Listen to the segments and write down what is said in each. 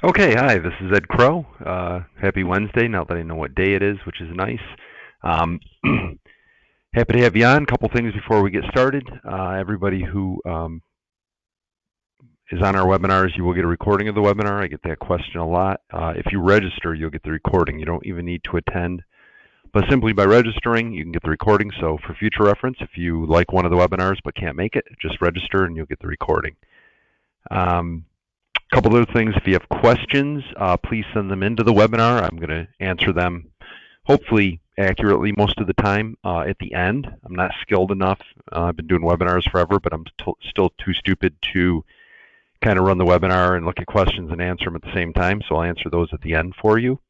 Okay, hi, this is Ed Crow. Happy Wednesday, now that I know what day it is, which is nice. Um, Happy to have you on. A couple things before we get started. Everybody who is on our webinars, you will get a recording of the webinar. I get that question a lot. If you register, you'll get the recording. You don't even need to attend, but simply by registering, you can get the recording. So for future reference, if you like one of the webinars but can't make it, just register and you'll get the recording. Couple other things, if you have questions, please send them into the webinar. I'm going to answer them hopefully accurately most of the time at the end. I'm not skilled enough. I've been doing webinars forever, but I'm still too stupid to kind of run the webinar and look at questions and answer them at the same time, so I'll answer those at the end for you.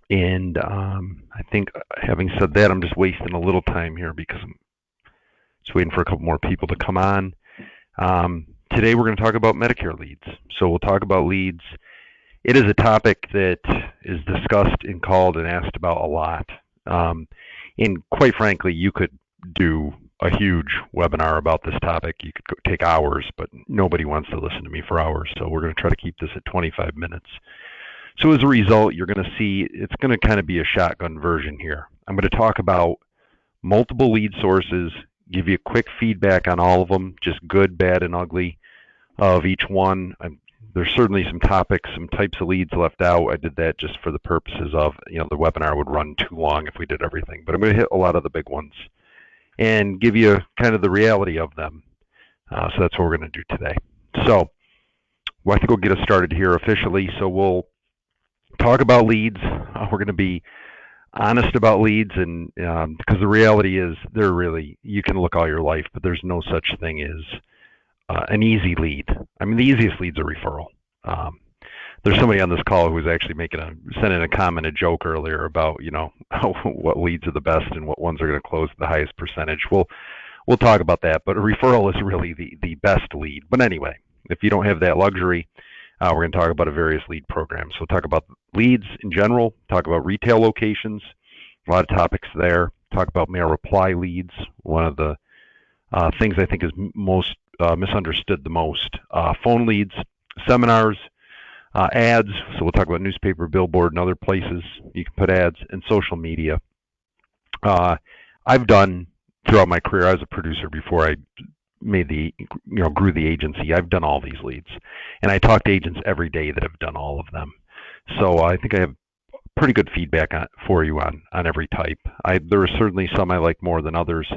And I think having said that, I'm just wasting a little time here because I'm just waiting for a couple more people to come on. Today we're going to talk about Medicare leads. So we'll talk about leads. It is a topic that is discussed and called and asked about a lot. And quite frankly, you could do a huge webinar about this topic. You could take hours, but nobody wants to listen to me for hours. So we're going to try to keep this at 25 minutes. So as a result, you're going to see it's going to kind of be a shotgun version here. I'm going to talk about multiple lead sources, give you quick feedback on all of them, just good, bad, and ugly of each one. There's certainly some topics, some types of leads left out. I did that just for the purposes of, the webinar would run too long if we did everything. But I'm going to hit a lot of the big ones and give you kind of the reality of them. So that's what we're going to do today. So I think we'll get us started here officially. So we'll talk about leads. We're going to be honest about leads, and because the reality is they're really, you can look all your life, but there's no such thing as an easy lead. I mean, the easiest lead's a referral. There's somebody on this call who was actually sending a comment, a joke earlier about, what leads are the best and what ones are going to close the highest percentage. We'll talk about that, but a referral is really the best lead. But anyway, if you don't have that luxury, we're going to talk about a various lead programs. So we'll talk about leads in general, talk about retail locations, a lot of topics there, talk about mail reply leads, one of the things I think is most misunderstood the most. Phone leads, seminars, ads. So we'll talk about newspaper, billboard, and other places you can put ads, and social media. I've done throughout my career as a producer before I grew the agency. I've done all these leads, and I talk to agents every day that have done all of them. So I think I have pretty good feedback for you on every type. There are certainly some I like more than others.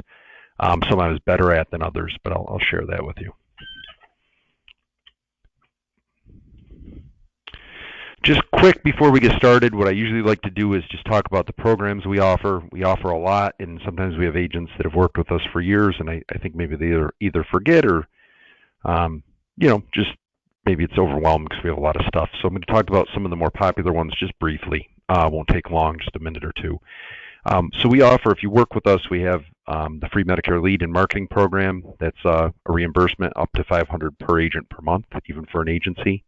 Some I was better at than others, but I'll share that with you. Just quick before we get started, what I usually like to do is just talk about the programs we offer. We offer a lot, and sometimes we have agents that have worked with us for years, and I think maybe they either forget or, just maybe it's overwhelming because we have a lot of stuff. So I'm going to talk about some of the more popular ones just briefly. Won't take long, just a minute or two. So we offer, if you work with us, we have the free Medicare lead and marketing program. That's a reimbursement up to $500 per agent per month, even for an agency.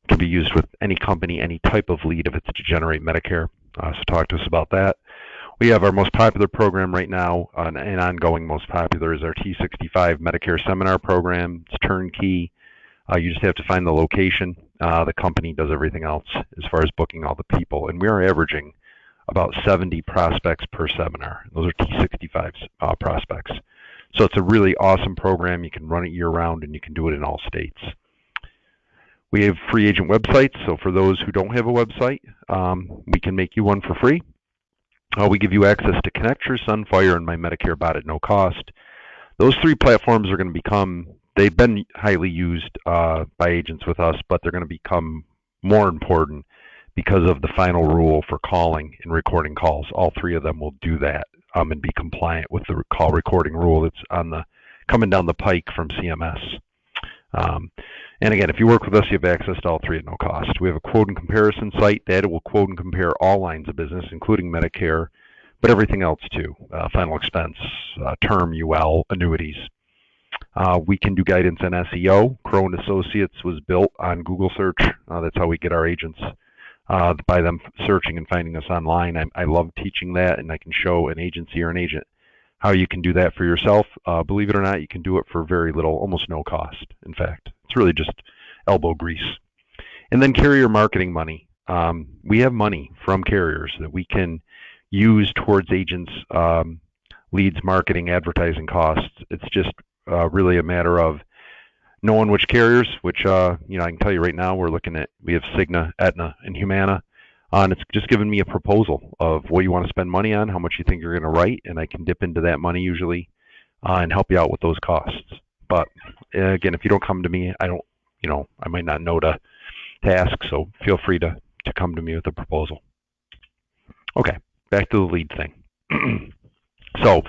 Can be used with any company, any type of lead if it's to generate Medicare. So talk to us about that. We have our most popular program right now, and ongoing most popular is our T65 Medicare seminar program. It's turnkey. You just have to find the location. The company does everything else as far as booking all the people, and we are averaging about 70 prospects per seminar. Those are T65 prospects. So it's a really awesome program. You can run it year-round, and you can do it in all states. We have free agent websites, so for those who don't have a website, we can make you one for free. We give you access to Connecture, Sunfire, and My Medicare Bot at no cost. Those three platforms are going to they've been highly used by agents with us, but they're going to become more important because of the final rule for calling and recording calls. All three of them will do that and be compliant with the call recording rule that's coming down the pike from CMS. And again, if you work with us, you have access to all three at no cost. We have a quote and comparison site that will quote and compare all lines of business, including Medicare, but everything else too, final expense, term, UL, annuities. We can do guidance on SEO. Crow & Associates was built on Google search. That's how we get our agents, by them searching and finding us online. I love teaching that, and I can show an agency or an agent how you can do that for yourself. Believe it or not, you can do it for very little, almost no cost. In fact, it's really just elbow grease. And then carrier marketing money. We have money from carriers that we can use towards agents' leads, marketing, advertising costs. It's just really a matter of knowing which carriers, which I can tell you right now, we have Cigna, Aetna, and Humana. And it's just given me a proposal of what you want to spend money on, how much you think you're going to write, and I can dip into that money usually and help you out with those costs. But again, if you don't come to me, I might not know to ask, so feel free to come to me with a proposal. Okay, back to the lead thing. So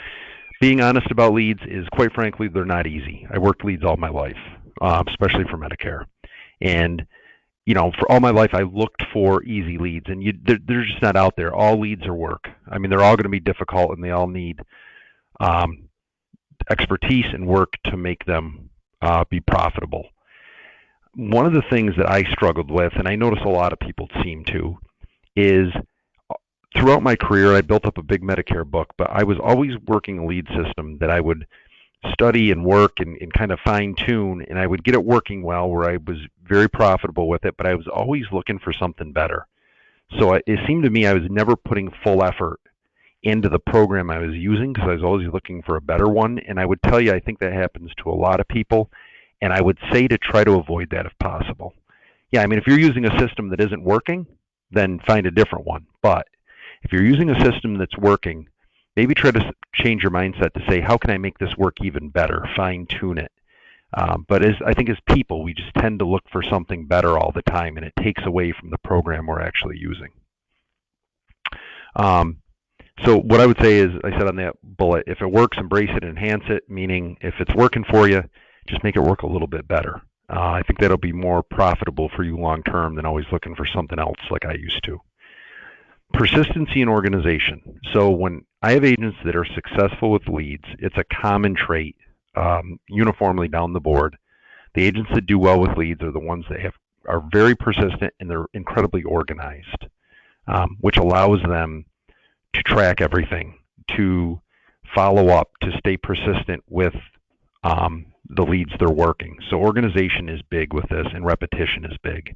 being honest about leads is, quite frankly, they're not easy. I worked leads all my life, especially for Medicare. And for all my life, I looked for easy leads, and they're just not out there. All leads are work. I mean, they're all going to be difficult, and they all need expertise and work to make them be profitable. One of the things that I struggled with, and I notice a lot of people seem to, is throughout my career, I built up a big Medicare book, but I was always working a lead system that I would study and work and kind of fine tune, and I would get it working well where I was very profitable with it, but I was always looking for something better. So it seemed to me I was never putting full effort into the program I was using because I was always looking for a better one. And I would tell you, I think that happens to a lot of people, and I would say to try to avoid that if possible. Yeah, I mean, if you're using a system that isn't working, then find a different one. But if you're using a system that's working, maybe try to change your mindset to say, how can I make this work even better, fine-tune it. But I think as people, we just tend to look for something better all the time, and it takes away from the program we're actually using. So what I would say is, I said on that bullet, if it works, embrace it, enhance it, meaning if it's working for you, just make it work a little bit better. I think that'll be more profitable for you long-term than always looking for something else like I used to. Persistency and organization. So when I have agents that are successful with leads, it's a common trait uniformly down the board. The agents that do well with leads are the ones that are very persistent, and they're incredibly organized, which allows them to track everything, to follow up, to stay persistent with the leads they're working. So organization is big with this, and repetition is big.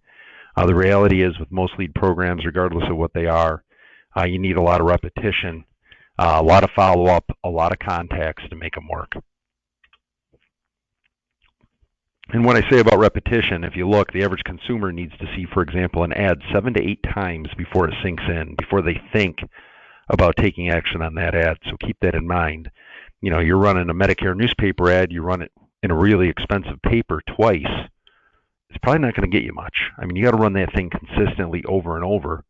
The reality is, with most lead programs, regardless of what they are, you need a lot of repetition, a lot of follow-up, a lot of contacts to make them work. And when I say about repetition, if you look, the average consumer needs to see, for example, an ad 7 to 8 times before it sinks in, before they think about taking action on that ad. So keep that in mind. You're running a Medicare newspaper ad, you run it in a really expensive paper twice, it's probably not going to get you much. I mean, you got to run that thing consistently over and over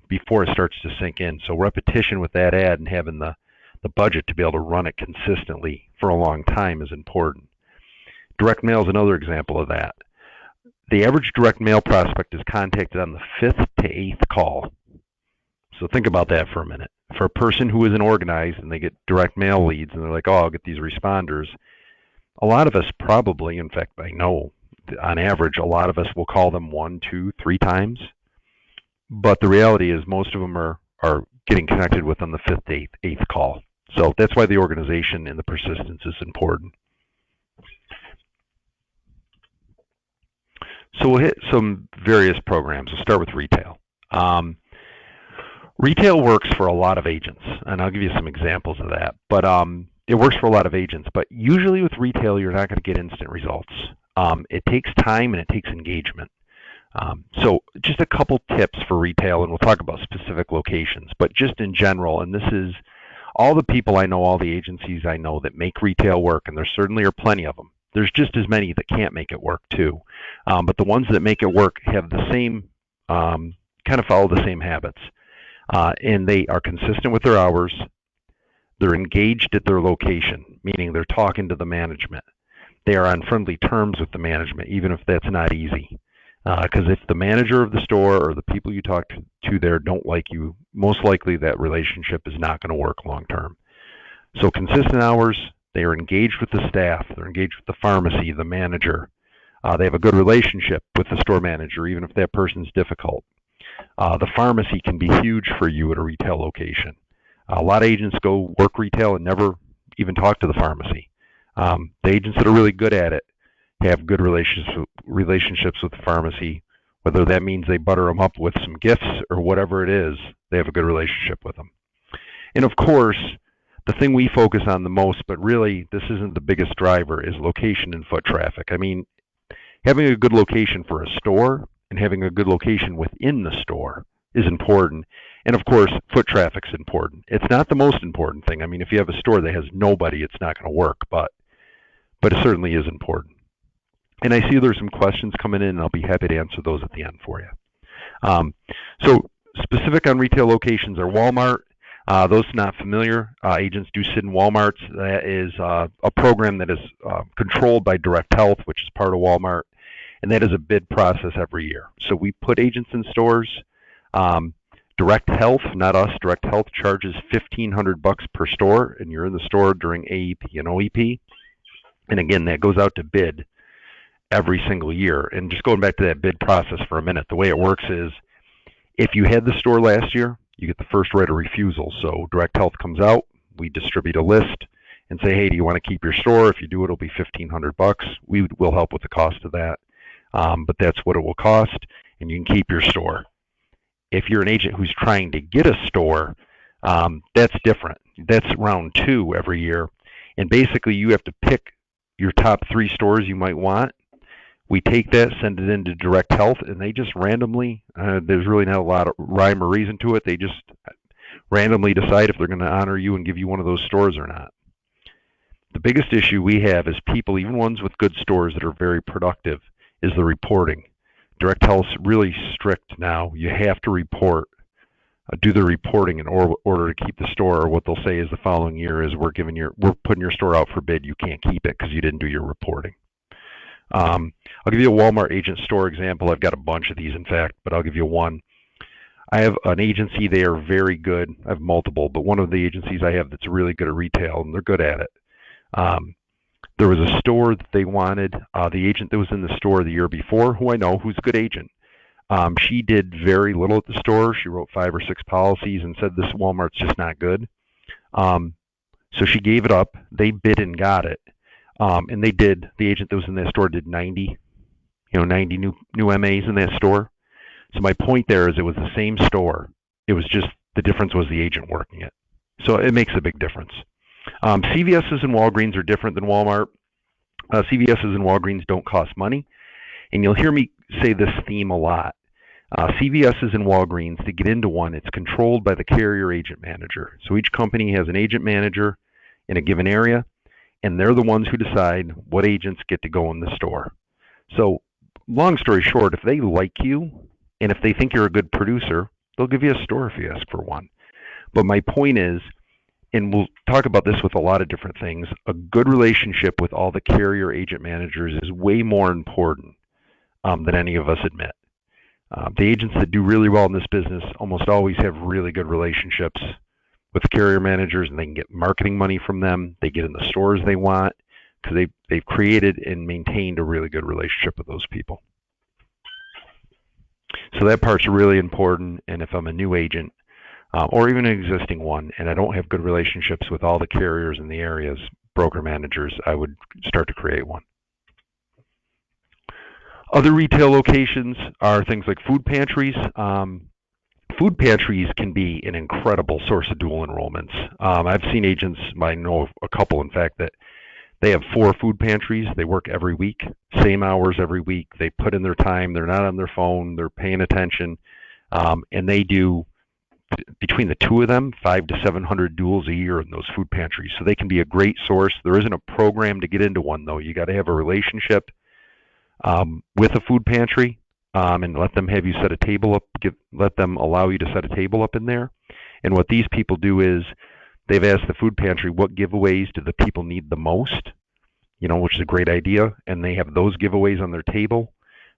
before it starts to sink in. So repetition with that ad and having the budget to be able to run it consistently for a long time is important. Direct mail is another example of that. The average direct mail prospect is contacted on the 5th to 8th call. So think about that for a minute. For a person who isn't organized and they get direct mail leads and they're like, oh, I'll get these responders, a lot of us probably, in fact, I know, on average, a lot of us will call them 1, 2, 3 times. But the reality is most of them are getting connected with on the 5th to 8th call. So that's why the organization and the persistence is important. So we'll hit some various programs. We'll start with retail. Retail works for a lot of agents, and I'll give you some examples of that. But it works for a lot of agents. But usually with retail, you're not going to get instant results. It takes time and it takes engagement. So just a couple tips for retail, and we'll talk about specific locations. But just in general, and this is all the people I know, all the agencies I know that make retail work, and there certainly are plenty of them. There's just as many that can't make it work too. But the ones that make it work have the same, kind of follow the same habits. And they are consistent with their hours. They're engaged at their location, meaning they're talking to the management. They are on friendly terms with the management, even if that's not easy. Because if the manager of the store or the people you talk to there don't like you, most likely that relationship is not going to work long term. So consistent hours, they are engaged with the staff, they're engaged with the pharmacy, the manager. They have a good relationship with the store manager, even if that person's difficult. The pharmacy can be huge for you at a retail location. A lot of agents go work retail and never even talk to the pharmacy. The agents that are really good at it have good relationships with the pharmacy, Whether that means they butter them up with some gifts or whatever it is, they have a good relationship with them. And of course, the thing we focus on the most, but really this isn't the biggest driver, is location and foot traffic. I mean, having a good location for a store and having a good location within the store is important. And of course, foot traffic's important. It's not the most important thing. I mean, if you have a store that has nobody, it's not going to work, but it certainly is important. And I see there's some questions coming in, and I'll be happy to answer those at the end for you. So specific on retail locations are Walmart. Those not familiar, agents do sit in Walmarts. That is a program that is controlled by Direct Health, which is part of Walmart, and that is a bid process every year. So we put agents in stores. Direct Health, not us, Direct Health charges $1,500 per store, and you're in the store during AEP and OEP. And again, that goes out to bid every single year. And just going back to that bid process for a minute, the way it works is if you had the store last year, you get the first right of refusal. So Direct Health comes out, we distribute a list and say, hey, do you want to keep your store? If you do, it'll be $1,500. We will help with the cost of that, but that's what it will cost, and you can keep your store. If you're an agent who's trying to get a store, that's different. That's round 2 every year, and basically you have to pick your top 3 stores you might want. We take that, send it into Direct Health, and they just randomly, there's really not a lot of rhyme or reason to it, they just randomly decide if they're going to honor you and give you one of those stores or not. The biggest issue we have is people, even ones with good stores that are very productive, is the reporting. Direct Health's really strict now. You have to report, do the reporting in order to keep the store, or what they'll say is the following year is we're putting your store out for bid, you can't keep it because you didn't do your reporting. I'll give you a Walmart agent store example. I've got a bunch of these, in fact, but I'll give you one. I have an agency. They are very good. I have multiple, but one of the agencies I have that's really good at retail, and they're good at it. There was a store that they wanted. The agent that was in the store the year before, who I know, who's a good agent, she did very little at the store. She wrote 5 or 6 policies and said, this Walmart's just not good. So she gave it up. They bid and got it. And they did, the agent that was in that store did 90 new MAs in that store. So my point there is it was the same store. It was just the difference was the agent working it. So it makes a big difference. CVS's and Walgreens are different than Walmart. CVS's and Walgreens don't cost money. And you'll hear me say this theme a lot. CVS's and Walgreens, to get into one, it's controlled by the carrier agent manager. So each company has an agent manager in a given area, and they're the ones who decide what agents get to go in the store. So long story short, if they like you and if they think you're a good producer, they'll give you a store if you ask for one. But my point is, and we'll talk about this with a lot of different things, a good relationship with all the carrier agent managers is way more important than any of us admit. The agents that do really well in this business almost always have really good relationships with carrier managers, and they can get marketing money from them. They get in the stores they want because they've created and maintained a really good relationship with those people. So that part's really important, and if I'm a new agent or even an existing one and I don't have good relationships with all the carriers in the areas, broker managers, I would start to create one. Other retail locations are things like food pantries. Food pantries can be an incredible source of dual enrollments. I've seen agents, I know a couple in fact, that they have 4 food pantries. They work every week, same hours every week. They put in their time. They're not on their phone. They're paying attention. And they do, between the 2 of them, 500 to 700 duals a year in those food pantries. So they can be a great source. There isn't a program to get into one, though. You got to have a relationship with a food pantry. And let them have you set a table up, let them allow you to set a table up in there. And what these people do is they've asked the food pantry, what giveaways do the people need the most, which is a great idea, and they have those giveaways on their table.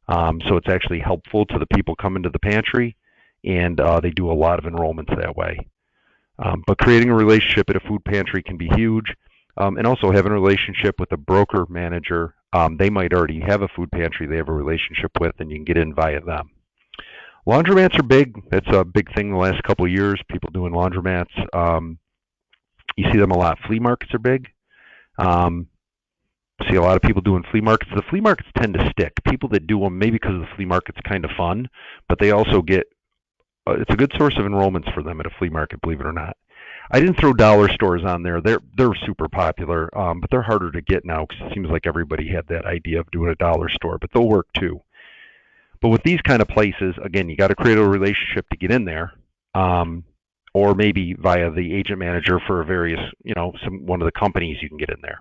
So it's actually helpful to the people coming to the pantry, and they do a lot of enrollments that way. But creating a relationship at a food pantry can be huge, and also having a relationship with a broker manager. They might already have a food pantry they have a relationship with, and you can get in via them. Laundromats are big. That's a big thing the last couple of years, people doing laundromats. You see them a lot. Flea markets are big. See a lot of people doing flea markets. The flea markets tend to stick. People that do them, maybe because the flea market's kind of fun, but they also get, it's a good source of enrollments for them at a flea market, believe it or not. I didn't throw dollar stores on there. They're super popular, but they're harder to get now because it seems like everybody had that idea of doing a dollar store, but they'll work too. But with these kind of places, again, you got to create a relationship to get in there, or maybe via the agent manager for various, one of the companies you can get in there.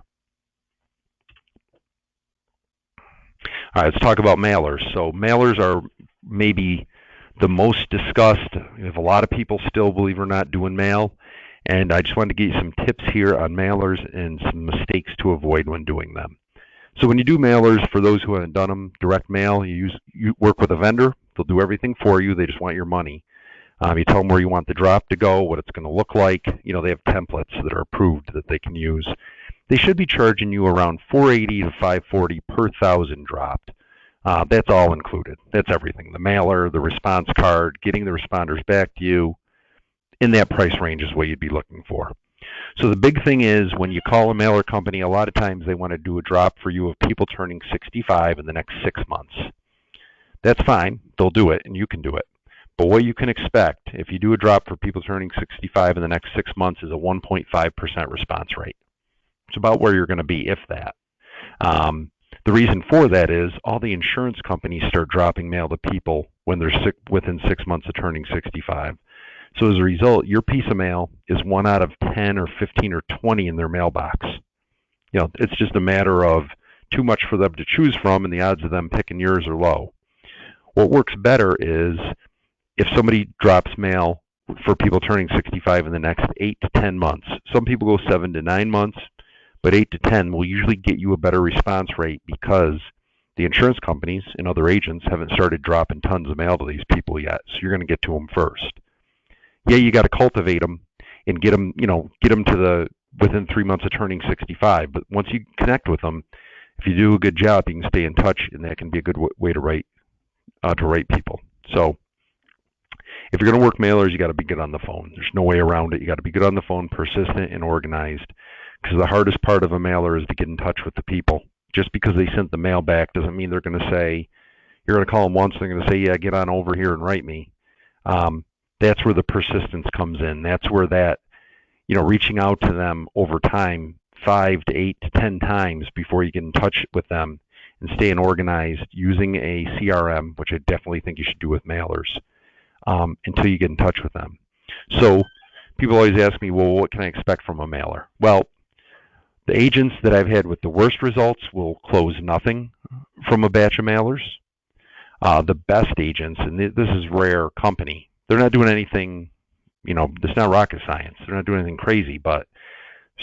All right, let's talk about mailers. So mailers are maybe the most discussed. We have a lot of people still, believe it or not, doing mail. And I just wanted to give you some tips here on mailers and some mistakes to avoid when doing them. So when you do mailers, for those who haven't done them, direct mail, you work with a vendor. They'll do everything for you. They just want your money. You tell them where you want the drop to go, what it's going to look like. They have templates that are approved that they can use. They should be charging you around $480 to $540 per 1,000 dropped. That's all included. That's everything. The mailer, the response card, getting the responders back to you. In that price range is what you'd be looking for. So the big thing is when you call a mailer company, a lot of times they want to do a drop for you of people turning 65 in the next 6 months. That's fine. They'll do it, and you can do it. But what you can expect if you do a drop for people turning 65 in the next 6 months is a 1.5% response rate. It's about where you're going to be, if that. The reason for that is all the insurance companies start dropping mail to people when they're within 6 months of turning 65. So as a result, your piece of mail is 1 out of 10 or 15 or 20 in their mailbox. It's just a matter of too much for them to choose from, and the odds of them picking yours are low. What works better is if somebody drops mail for people turning 65 in the next 8 to 10 months. Some people go 7 to 9 months, but 8 to 10 will usually get you a better response rate because the insurance companies and other agents haven't started dropping tons of mail to these people yet, so you're going to get to them first. Yeah, you got to cultivate them and get them to within 3 months of turning 65. But once you connect with them, if you do a good job, you can stay in touch, and that can be a good way to rate people. So if you're going to work mailers, you got to be good on the phone. There's no way around it. You got to be good on the phone, persistent and organized, because the hardest part of a mailer is to get in touch with the people. Just because they sent the mail back doesn't mean they're going to say, you're going to call them once, they're going to say, yeah, get on over here and write me. That's where the persistence comes in. That's where that, reaching out to them over time, 5 to 8 to 10 times before you get in touch with them and staying organized using a CRM, which I definitely think you should do with mailers, until you get in touch with them. So people always ask me, well, what can I expect from a mailer? Well, the agents that I've had with the worst results will close nothing from a batch of mailers. The best agents, and this is rare company, they're not doing anything, it's not rocket science. They're not doing anything crazy, but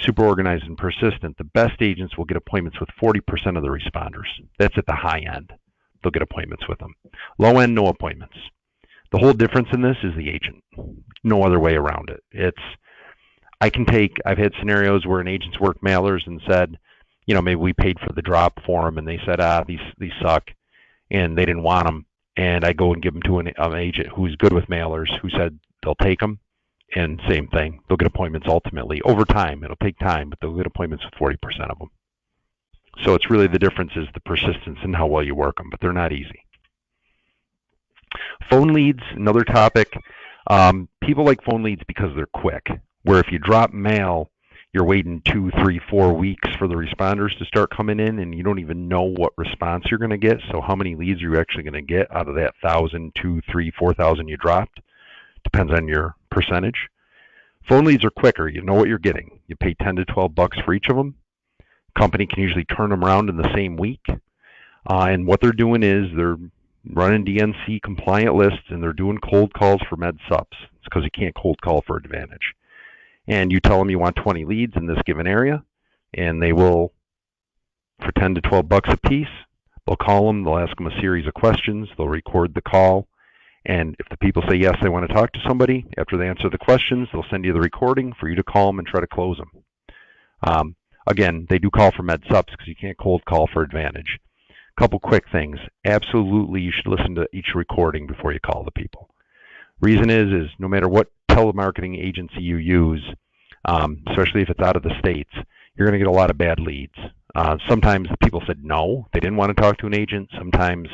super organized and persistent. The best agents will get appointments with 40% of the responders. That's at the high end. They'll get appointments with them. Low end, no appointments. The whole difference in this is the agent. No other way around it. I've had scenarios where an agent's worked mailers and said, maybe we paid for the drop for them, and they said, these suck, and they didn't want them. And I go and give them to an agent who's good with mailers who said they'll take them, and same thing. They'll get appointments ultimately. Over time, it'll take time, but they'll get appointments with 40% of them. So it's really the difference is the persistence and how well you work them, but they're not easy. Phone leads, another topic. People like phone leads because they're quick, where if you drop mail, you're waiting 2, 3, 4 weeks for the responders to start coming in, and you don't even know what response you're going to get. So how many leads are you actually going to get out of that 1,000, 2, 3, 4,000 you dropped? Depends on your percentage. Phone leads are quicker. You know what you're getting. You pay 10 to 12 bucks for each of them. Company can usually turn them around in the same week. And what they're doing is they're running DNC compliant lists, and they're doing cold calls for med subs. It's because you can't cold call for Advantage. And you tell them you want 20 leads in this given area, and they will, for 10 to 12 bucks a piece, they'll call them, they'll ask them a series of questions, they'll record the call, and if the people say yes, they want to talk to somebody, after they answer the questions, they'll send you the recording for you to call them and try to close them. Again, they do call for med subs because you can't cold call for Advantage. Couple quick things. Absolutely, you should listen to each recording before you call the people. Reason is no matter what telemarketing agency you use, especially if it's out of the states, you're going to get a lot of bad leads. Sometimes people said no, they didn't want to talk to an agent. Sometimes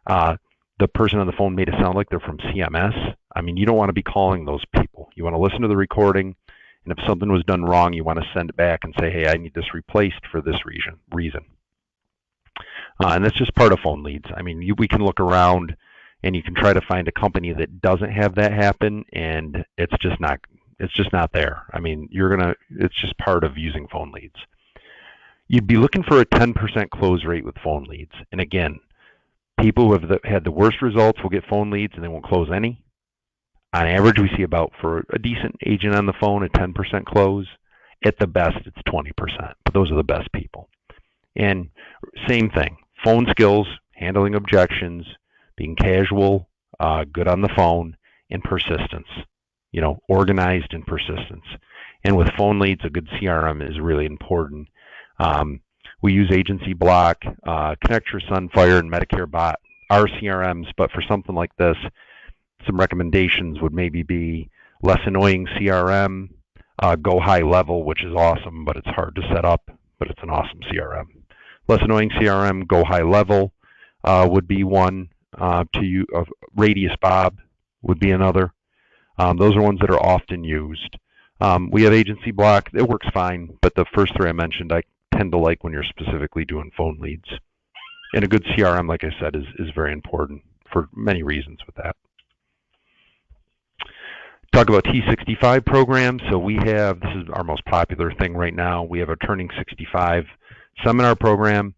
the person on the phone made it sound like they're from CMS. I mean, you don't want to be calling those people. You want to listen to the recording, and if something was done wrong, you want to send it back and say, hey, I need this replaced for this reason. And that's just part of phone leads. I mean, we can look around and you can try to find a company that doesn't have that happen, and it's just not there. I mean, it's just part of using phone leads. You'd be looking for a 10% close rate with phone leads. And again, people who have had the worst results will get phone leads and they won't close any. On average, we see about, for a decent agent on the phone, a 10% close. At the best, it's 20%, but those are the best people. And same thing, phone skills, handling objections, being casual, good on the phone, and persistence. Organized and persistence. And with phone leads, a good CRM is really important. We use Agency Block, Connect Your Sunfire, and Medicare Bot, our CRMs, but for something like this, some recommendations would maybe be less annoying CRM, Go High Level, which is awesome, but it's hard to set up, but it's an awesome CRM. Less annoying CRM, Go High Level would be one. Radius Bob would be another. Those are ones that are often used. We have Agency Block. It works fine, but the first three I mentioned, I tend to like when you're specifically doing phone leads. And a good CRM, like I said, is very important for many reasons with that. Talk about T65 programs. So this is our most popular thing right now. We have a Turning 65 seminar program.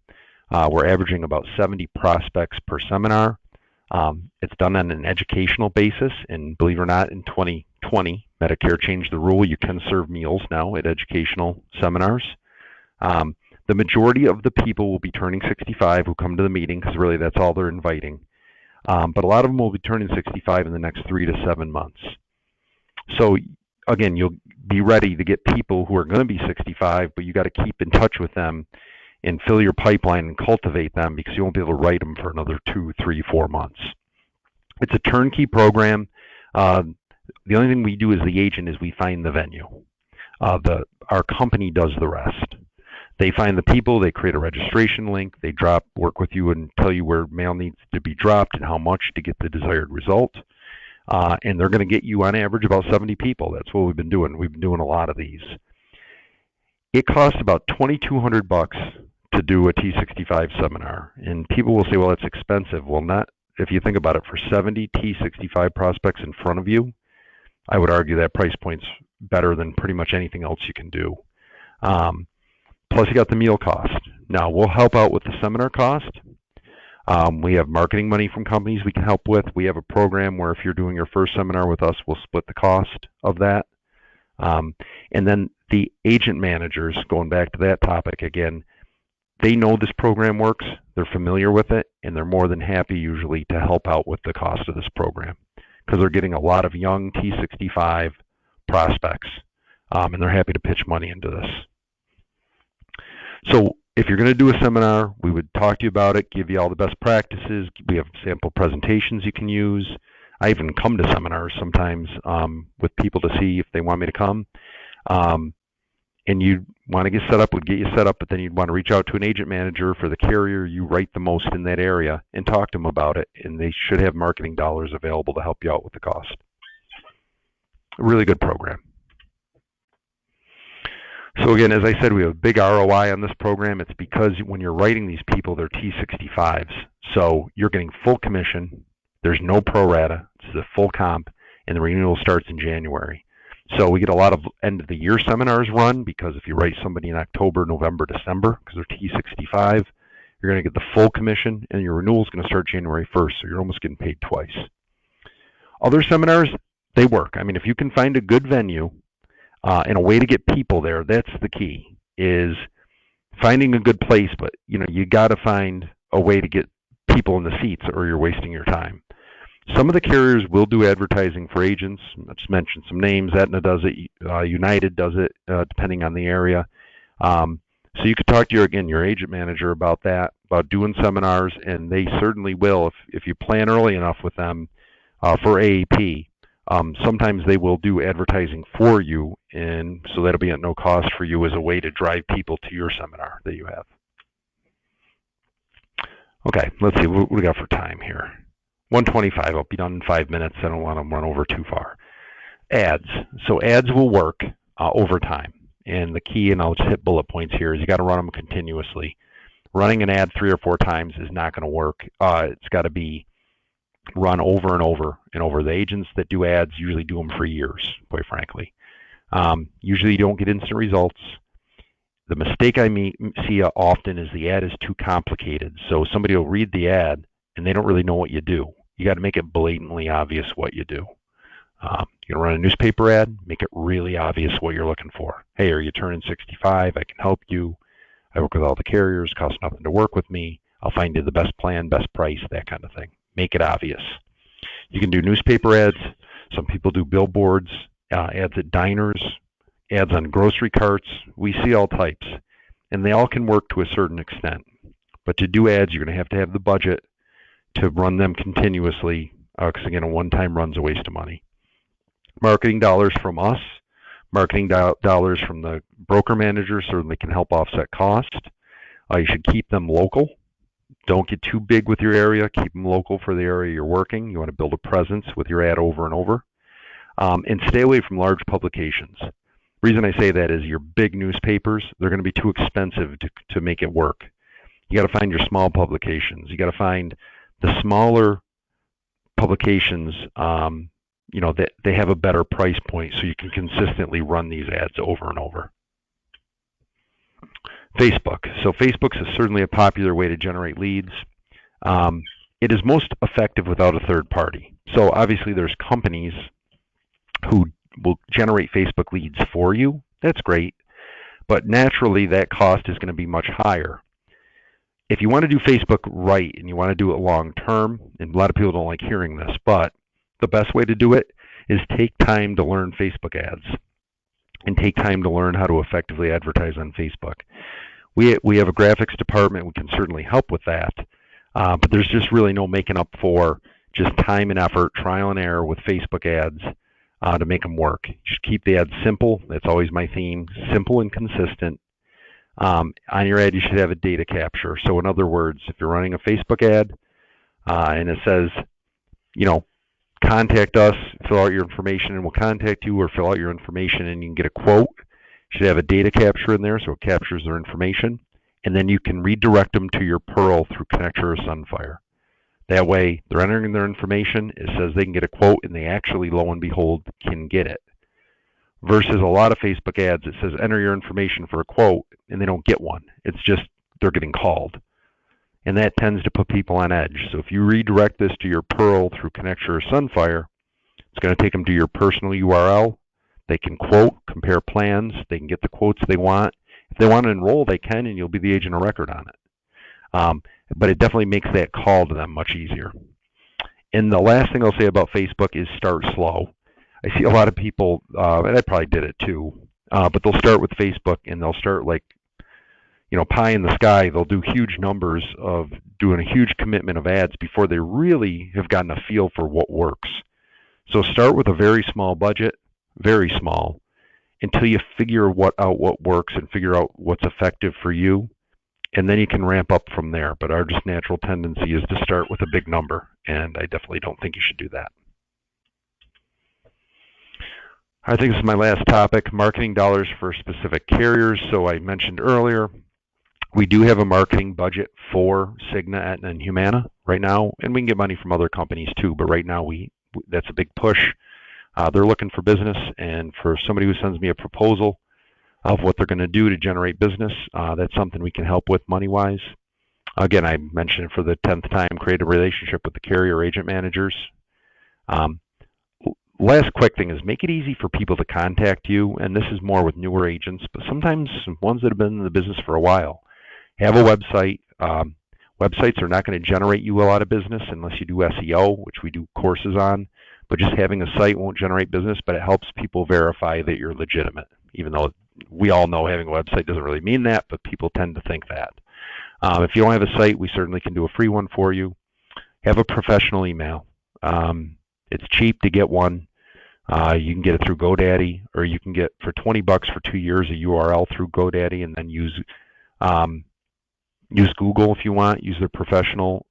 We're averaging about 70 prospects per seminar. It's done on an educational basis, and believe it or not, in 2020, Medicare changed the rule. You can serve meals now at educational seminars. The majority of the people will be turning 65 who come to the meeting, because really that's all they're inviting. But a lot of them will be turning 65 in the next 3 to 7 months. So again, you'll be ready to get people who are going to be 65, but you got to keep in touch with them and fill your pipeline and cultivate them, because you won't be able to write them for another 2, 3, 4 months. It's a turnkey program. The only thing we do as the agent is we find the venue. Our company does the rest. They find the people, they create a registration link, they work with you and tell you where mail needs to be dropped and how much to get the desired result. And they're going to get you on average about 70 people. That's what we've been doing. We've been doing a lot of these. It costs about $2,200 to do a T65 seminar. And people will say, well, it's expensive. Well, not if you think about it. For 70 T65 prospects in front of you, I would argue that price point's better than pretty much anything else you can do. Plus, you got the meal cost. Now, we'll help out with the seminar cost. We have marketing money from companies we can help with. We have a program where if you're doing your first seminar with us, we'll split the cost of that. And then the agent managers, going back to that topic again, they know this program works, they're familiar with it, and they're more than happy usually to help out with the cost of this program, because they're getting a lot of young T65 prospects, and they're happy to pitch money into this. So if you're going to do a seminar, we would talk to you about it, give you all the best practices. We have sample presentations you can use. I even come to seminars sometimes with people to see if they want me to come. And you want to get set up, we'd get you set up, but then you'd want to reach out to an agent manager for the carrier you write the most in that area and talk to them about it, and they should have marketing dollars available to help you out with the cost. A really good program. So again, as I said, we have a big ROI on this program. It's because when you're writing these people, they're T65s. So you're getting full commission. There's no pro rata. It's a full comp, and the renewal starts in January. So we get a lot of end-of-the-year seminars run, because if you write somebody in October, November, December, because they're T65, you're going to get the full commission, and your renewal is going to start January 1st, so you're almost getting paid twice. Other seminars, they work. I mean, if you can find a good venue and a way to get people there, that's the key, is finding a good place, but you got to find a way to get people in the seats or you're wasting your time. Some of the carriers will do advertising for agents. I just mentioned some names. Aetna does it. United does it, depending on the area. So you could talk to your agent manager about that, about doing seminars, and they certainly will if you plan early enough with them for AAP. Sometimes they will do advertising for you, and so that'll be at no cost for you as a way to drive people to your seminar that you have. Okay, let's see what we got for time here. 125. I'll be done in 5 minutes. I don't want to run over too far. Ads. So ads will work over time. And the key, and I'll just hit bullet points here, is you got to run them continuously. Running an ad 3 or 4 times is not going to work. It's got to be run over and over and over. The agents that do ads usually do them for years, quite frankly. Usually you don't get instant results. The mistake I see often is the ad is too complicated. So somebody will read the ad and they don't really know what you do. You got to make it blatantly obvious what you do. You can run a newspaper ad, make it really obvious what you're looking for. Hey, are you turning 65? I can help you. I work with all the carriers, costs nothing to work with me. I'll find you the best plan, best price, that kind of thing. Make it obvious. You can do newspaper ads. Some people do billboards, ads at diners, ads on grocery carts. We see all types, and they all can work to a certain extent. But to do ads, you're going to have the budget to run them continuously, because again, a one-time run's a waste of money. Marketing dollars from us, marketing dollars from the broker manager certainly can help offset cost. You should keep them local. Don't get too big with your area. Keep them local for the area you're working. You want to build a presence with your ad over and over. And stay away from large publications. The reason I say that is your big newspapers, they're going to be too expensive to make it work. You got to find your small publications. You got to find the smaller publications, that they have a better price point so you can consistently run these ads over and over. Facebook. So Facebook's certainly a popular way to generate leads. It is most effective without a third party. So obviously there's companies who will generate Facebook leads for you. That's great. But naturally that cost is going to be much higher. If you want to do Facebook right and you want to do it long term, and a lot of people don't like hearing this, but the best way to do it is take time to learn Facebook ads and take time to learn how to effectively advertise on Facebook. We have a graphics department. We can certainly help with that, but there's just really no making up for just time and effort, trial and error with Facebook ads to make them work. Just keep the ads simple. That's always my theme, simple and consistent. On your ad, you should have a data capture. So in other words, if you're running a Facebook ad and it says, contact us, fill out your information, and we'll contact you, or fill out your information and you can get a quote. You should have a data capture in there so it captures their information, and then you can redirect them to your Pearl through Connector or Sunfire. That way, they're entering their information, it says they can get a quote, and they actually, lo and behold, can get it. Versus a lot of Facebook ads, it says enter your information for a quote, and they don't get one. It's just they're getting called. And that tends to put people on edge. So if you redirect this to your Pearl through Connector or Sunfire, it's going to take them to your personal URL. They can quote, compare plans. They can get the quotes they want. If they want to enroll, they can, and you'll be the agent of record on it. But it definitely makes that call to them much easier. And the last thing I'll say about Facebook is start slow. I see a lot of people, and I probably did it too, but they'll start with Facebook, and they'll start like, pie in the sky. They'll do huge numbers of doing a huge commitment of ads before they really have gotten a feel for what works. So start with a very small budget, very small, until you figure out what works and figure out what's effective for you, and then you can ramp up from there. But our just natural tendency is to start with a big number, and I definitely don't think you should do that. I think this is my last topic, marketing dollars for specific carriers. So I mentioned earlier, we do have a marketing budget for Cigna, Aetna, and Humana right now, and we can get money from other companies too, but right now that's a big push. They're looking for business, and for somebody who sends me a proposal of what they're going to do to generate business, that's something we can help with money-wise. Again, I mentioned it for the 10th time, create a relationship with the carrier agent managers. Last quick thing is make it easy for people to contact you, and this is more with newer agents, but sometimes ones that have been in the business for a while. Have a website. Websites are not going to generate you a lot of business unless you do SEO, which we do courses on, but just having a site won't generate business, but it helps people verify that you're legitimate, even though we all know having a website doesn't really mean that, but people tend to think that. If you don't have a site, we certainly can do a free one for you. Have a professional email. It's cheap to get one. You can get it through GoDaddy, or you can get for $20 for 2 years a URL through GoDaddy, and then um, use Google if you want. Use their professional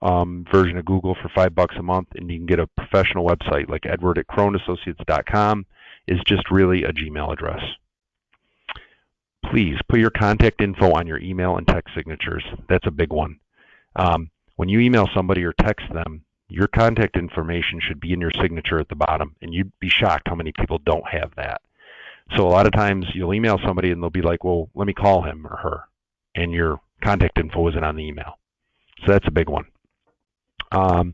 version of Google for $5 a month, and you can get a professional website like edward@cronassociates.com is just really a Gmail address. Please put your contact info on your email and text signatures. That's a big one. When you email somebody or text them, your contact information should be in your signature at the bottom, and you'd be shocked how many people don't have that. So a lot of times you'll email somebody and they'll be like, well, let me call him or her, and your contact info isn't on the email. So that's a big one. And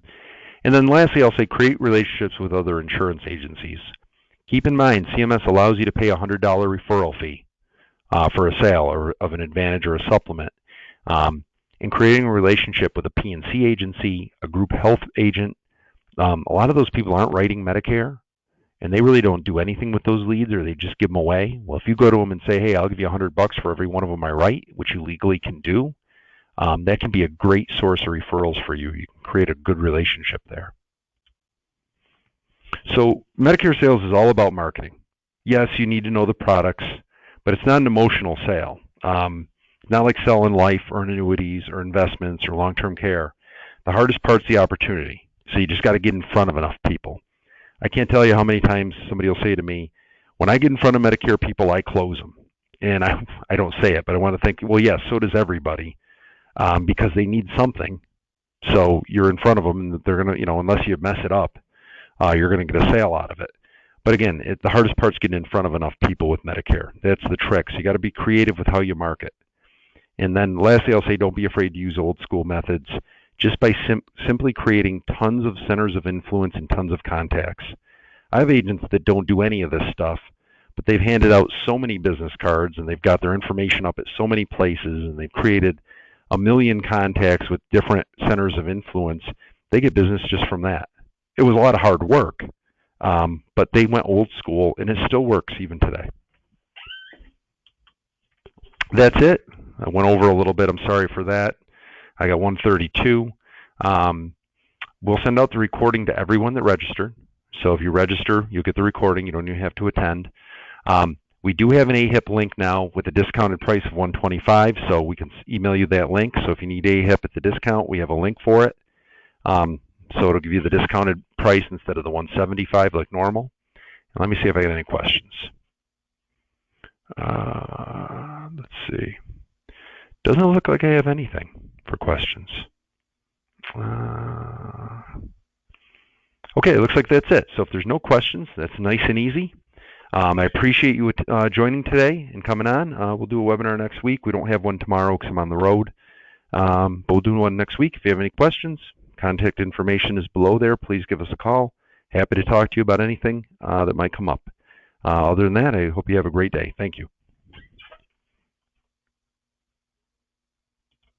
then lastly, I'll say create relationships with other insurance agencies. Keep in mind, CMS allows you to pay a $100 referral fee for a sale or of an advantage or a supplement. And creating a relationship with a P&C agency, a group health agent. A lot of those people aren't writing Medicare, and they really don't do anything with those leads, or they just give them away. Well, if you go to them and say, hey, I'll give you $100 for every one of them I write, which you legally can do, that can be a great source of referrals for you. You can create a good relationship there. So Medicare sales is all about marketing. Yes, you need to know the products, but it's not an emotional sale. Not like selling life or annuities or investments or long-term care. The hardest part's the opportunity. So you just got to get in front of enough people. I can't tell you how many times somebody will say to me, when I get in front of Medicare people, I close them. And I don't say it, but I want to think, well, yes, so does everybody, because they need something. So you're in front of them, and they're going to, unless you mess it up, you're going to get a sale out of it. But again, the hardest part's getting in front of enough people with Medicare. That's the trick. So you got to be creative with how you market. And then lastly, I'll say don't be afraid to use old school methods just by simply creating tons of centers of influence and tons of contacts. I have agents that don't do any of this stuff, but they've handed out so many business cards and they've got their information up at so many places and they've created a million contacts with different centers of influence. They get business just from that. It was a lot of hard work, but they went old school and it still works even today. That's it. I went over a little bit. I'm sorry for that. I got 132. We'll send out the recording to everyone that registered. So if you register, you'll get the recording. You don't even have to attend. We do have an AHIP link now with a discounted price of $125, so we can email you that link. So if you need AHIP at the discount, we have a link for it. So it'll give you the discounted price instead of the $175 like normal. And let me see if I got any questions. Let's see. Doesn't look like I have anything for questions. Okay, it looks like that's it. So if there's no questions, that's nice and easy. I appreciate you joining today and coming on. We'll do a webinar next week. We don't have one tomorrow because I'm on the road. But we'll do one next week. If you have any questions, contact information is below there. Please give us a call. Happy to talk to you about anything that might come up. Other than that, I hope you have a great day. Thank you.